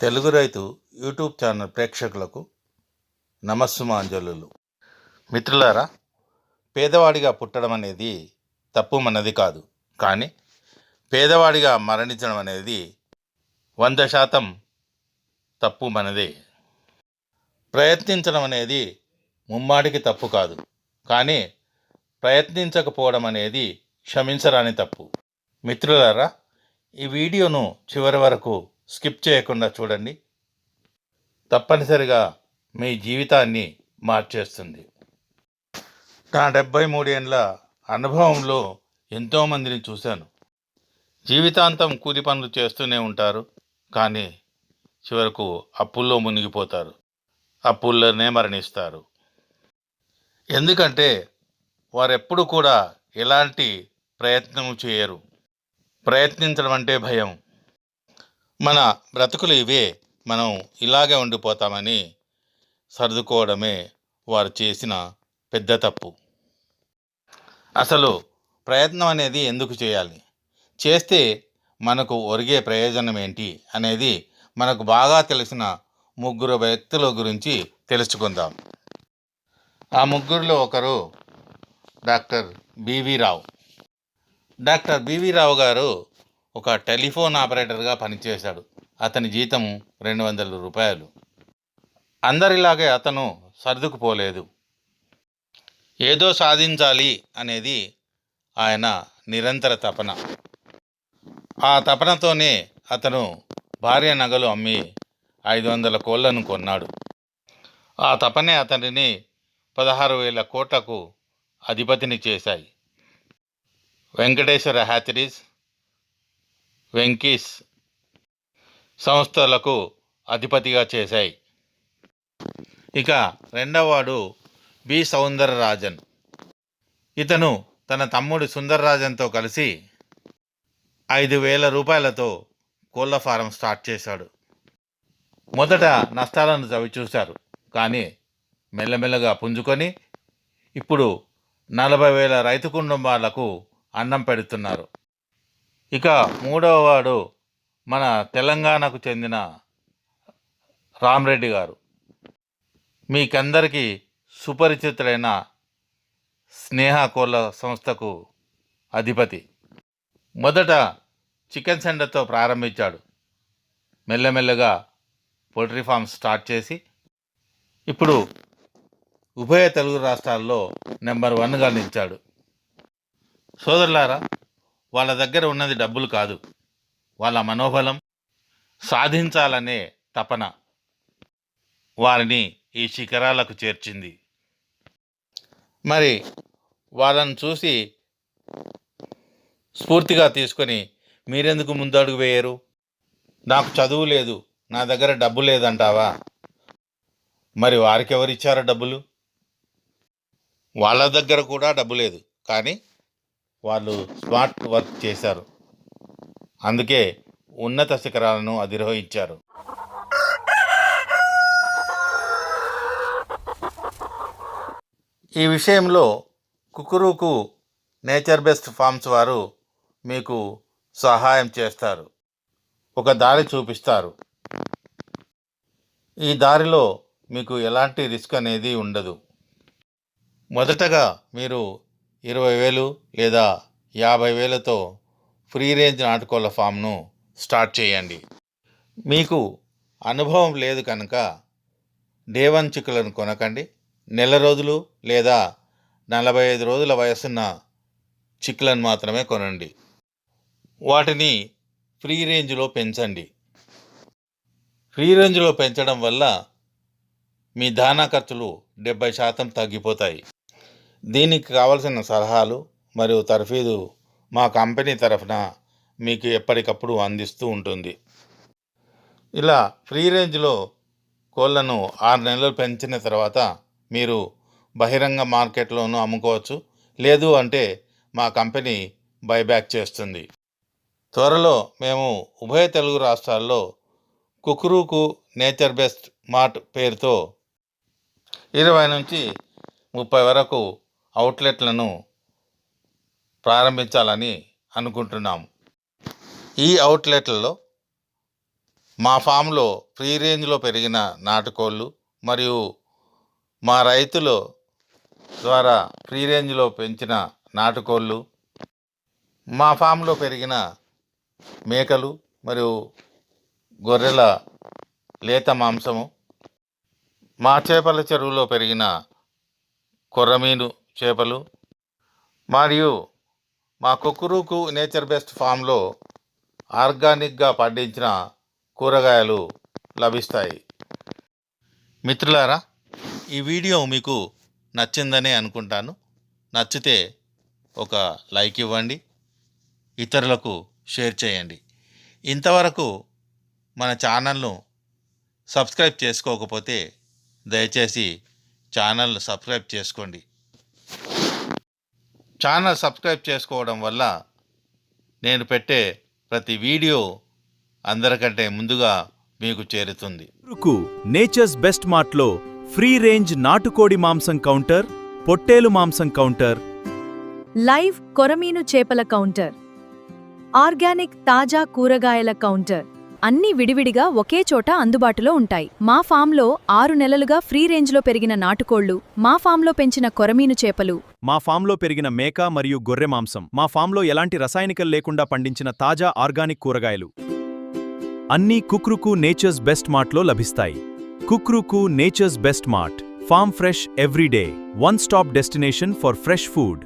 తెలుగు రైతు YouTube channel ప్రేక్షకులకు నమస్సుమాంజలులు. మిత్రులారా, పేదవాడిగా పుట్టడం అనేది తప్పు మనది కాదు. కానీ పేదవాడిగా మరణించడం అనేది 100% తప్పు మనదే. ప్రయత్నించడం అనేది ముమ్మాటికి తప్పు కాదు. కానీ ప్రయత్నించకపోవడం అనేది క్షమించరాని తప్పు. మిత్రులారా, ఈ వీడియోను చివరి వరకు స్కిప్ చేయకుండా చూడండి. తప్పనిసరిగా మీ జీవితాన్ని మార్చేస్తుంది. నా 73 ఏండ్ల అనుభవంలో ఎంతోమందిని చూశాను. జీవితాంతం కూలి పనులు చేస్తూనే ఉంటారు. కానీ చివరకు అప్పుల్లో మునిగిపోతారు. అప్పుల్లోనే మరణిస్తారు. ఎందుకంటే వారెప్పుడు కూడా ఎలాంటి ప్రయత్నం చేయరు. ప్రయత్నించడం అంటే భయం. మన బ్రతుకులు ఇవే, మనం ఇలాగే ఉండిపోతామని సర్దుకోవడమే వారు చేసిన పెద్ద తప్పు. అసలు ప్రయత్నం అనేది ఎందుకు చేయాలి? చేస్తే మనకు ఒరిగే ప్రయోజనం ఏంటి అనేది మనకు బాగా తెలిసిన 3 వ్యక్తుల గురించి తెలుసుకుందాం. ఆ ముగ్గురిలో ఒకరు డాక్టర్ బివి రావు. డాక్టర్ బివి రావు గారు ఒక టెలిఫోన్ ఆపరేటర్గా పనిచేశాడు. అతని జీతం 200 రూపాయలు. అందరిలాగే అతను సర్దుకుపోలేదు. ఏదో సాధించాలి అనేది ఆయన నిరంతర తపన. ఆ తపనతోనే అతను భార్య నగలు అమ్మి 500 కోళ్లను కొన్నాడు. ఆ తపనే అతనిని 16,000 కోట్లకు అధిపతిని చేశాయి. వెంకటేశ్వర హ్యాచరీస్, వెంకీస్ సంస్థలకు అధిపతిగా చేశాయి. ఇక రెండవవాడు బి సౌందరరాజన్. ఇతను తన తమ్ముడు సుందరరాజన్తో కలిసి 5,000 రూపాయలతో కోళ్ల ఫారం స్టార్ట్ చేశాడు. మొదట నష్టాలను చవిచూశారు. కానీ మెల్లమెల్లగా పుంజుకొని ఇప్పుడు 40,000 రైతు కుటుంబాలకు అన్నం పెడుతున్నారు. ఇక మూడవ వాడు మన తెలంగాణకు చెందిన రామరెడ్డి గారు. మీకందరికీ సుపరిచితులైన స్నేహ కోళ్ల సంస్థకు అధిపతి. మొదట చికెన్ సెంటర్తో ప్రారంభించాడు. మెల్లమెల్లగా పౌల్ట్రీ ఫామ్ స్టార్ట్ చేసి ఇప్పుడు ఉభయ తెలుగు రాష్ట్రాల్లో నెంబర్ 1గా నిలిచాడు. సోదరులారా, వాళ్ళ దగ్గర ఉన్నది డబ్బులు కాదు, వాళ్ళ మనోబలం, సాధించాలనే తపన వారిని ఈ శిఖరాలకు చేర్చింది. మరి వాళ్ళను చూసి స్ఫూర్తిగా తీసుకొని మీరెందుకు ముందడుగు వేయరు? నాకు చదువు లేదు, నా దగ్గర డబ్బు లేదంటావా? మరి వారికి ఎవరిచ్చారో డబ్బులు? వాళ్ళ దగ్గర కూడా డబ్బు లేదు, కానీ వాళ్ళు స్మార్ట్ వర్క్ చేశారు. అందుకే ఉన్నత శిఖరాలను అధిరోహించారు. ఈ విషయంలో కుకురుకు నేచర్ బెస్ట్ ఫార్మ్స్ వారు మీకు సహాయం చేస్తారు. ఒక దారి చూపిస్తారు. ఈ దారిలో మీకు ఎలాంటి రిస్క్ అనేది ఉండదు. మొదటగా మీరు 20,000 లేదా 50,000తో ఫ్రీ రేంజ్ నాటుకోళ్ల ఫామ్ను స్టార్ట్ చేయండి. మీకు అనుభవం లేదు కనుక డే 1 చిక్కులను కొనకండి. నెల రోజులు లేదా 45 రోజుల వయసున్న చిక్కులను మాత్రమే కొనండి. వాటిని ఫ్రీ రేంజ్లో పెంచండి. ఫ్రీ రేంజ్లో పెంచడం వల్ల మీ దానా ఖర్చులు 70% తగ్గిపోతాయి. దీనికి కావలసిన సలహాలు మరియు తర్ఫీదు మా కంపెనీ తరఫున మీకు ఎప్పటికప్పుడు అందిస్తూ ఉంటుంది. ఇలా ఫ్రీ రేంజ్లో కోళ్లను 6 నెలలు పెంచిన తర్వాత మీరు బహిరంగ మార్కెట్లోనూ అమ్ముకోవచ్చు. లేదు అంటే మా కంపెనీ బైబ్యాక్ చేస్తుంది. త్వరలో మేము ఉభయ తెలుగు రాష్ట్రాల్లో కుకురుకు నేచర్ బెస్ట్ మార్ట్ పేరుతో 20 నుంచి 30 వరకు అవుట్లెట్లను ప్రారంభించాలని అనుకుంటున్నాము. ఈ అవుట్లెట్లలో మా ఫామ్లో ఫ్రీ రేంజ్లో పెరిగిన నాటుకోళ్ళు మరియు మా రైతుల ద్వారా ఫ్రీ రేంజ్లో పెంచిన నాటుకోళ్ళు, మా ఫామ్లో పెరిగిన మేకలు మరియు గొర్రెల లేత మాంసము, మా చేపల చెరువులో పెరిగిన కొర్రమీను చేపలు మరియు మా కుక్కురుకు నేచర్ బెస్ట్ ఫామ్లో ఆర్గానిక్గా పండించిన కూరగాయలు లభిస్తాయి. మిత్రులారా, ఈ వీడియో మీకు నచ్చిందనే అనుకుంటాను. నచ్చితే ఒక లైక్ ఇవ్వండి, ఇతరులకు షేర్ చేయండి. ఇంతవరకు మన ఛానల్ను సబ్స్క్రైబ్ చేసుకోకపోతే దయచేసి ఛానల్ను సబ్స్క్రైబ్ చేసుకోండి. ఛానల్ సబ్స్క్రైబ్ చేసుకోవడం వల్ల నేను పెట్టే ప్రతి వీడియో అందరికంటే ముందుగా మీకు చేరుతుంది. కుక్కురుకు నేచర్స్ బెస్ట్ మార్ట్లో ఫ్రీ రేంజ్ నాటుకోడి మాంసం కౌంటర్, పొట్టేలు మాంసం కౌంటర్, లైవ్ కొరమీను చేపల కౌంటర్, ఆర్గానిక్ తాజా కూరగాయల కౌంటర్ అన్నీ విడివిడిగా ఒకే చోట అందుబాటులో ఉంటాయి. మా ఫామ్లో 6 నెలలుగా ఫ్రీ రేంజ్లో పెరిగిన నాటుకోళ్లు, మా ఫామ్లో పెంచిన కొరమీను చేపలు, మా ఫామ్లో పెరిగిన మేక మరియు గొర్రె మాంసం, మా ఫామ్లో ఎలాంటి రసాయనికలు లేకుండా పండించిన తాజా ఆర్గానిక్ కూరగాయలు అన్నీ కుక్కురుకు నేచర్స్ బెస్ట్ మార్ట్లో లభిస్తాయి. కుక్కురుకు Nature's Best Mart, farm fresh every day, one stop destination for fresh food.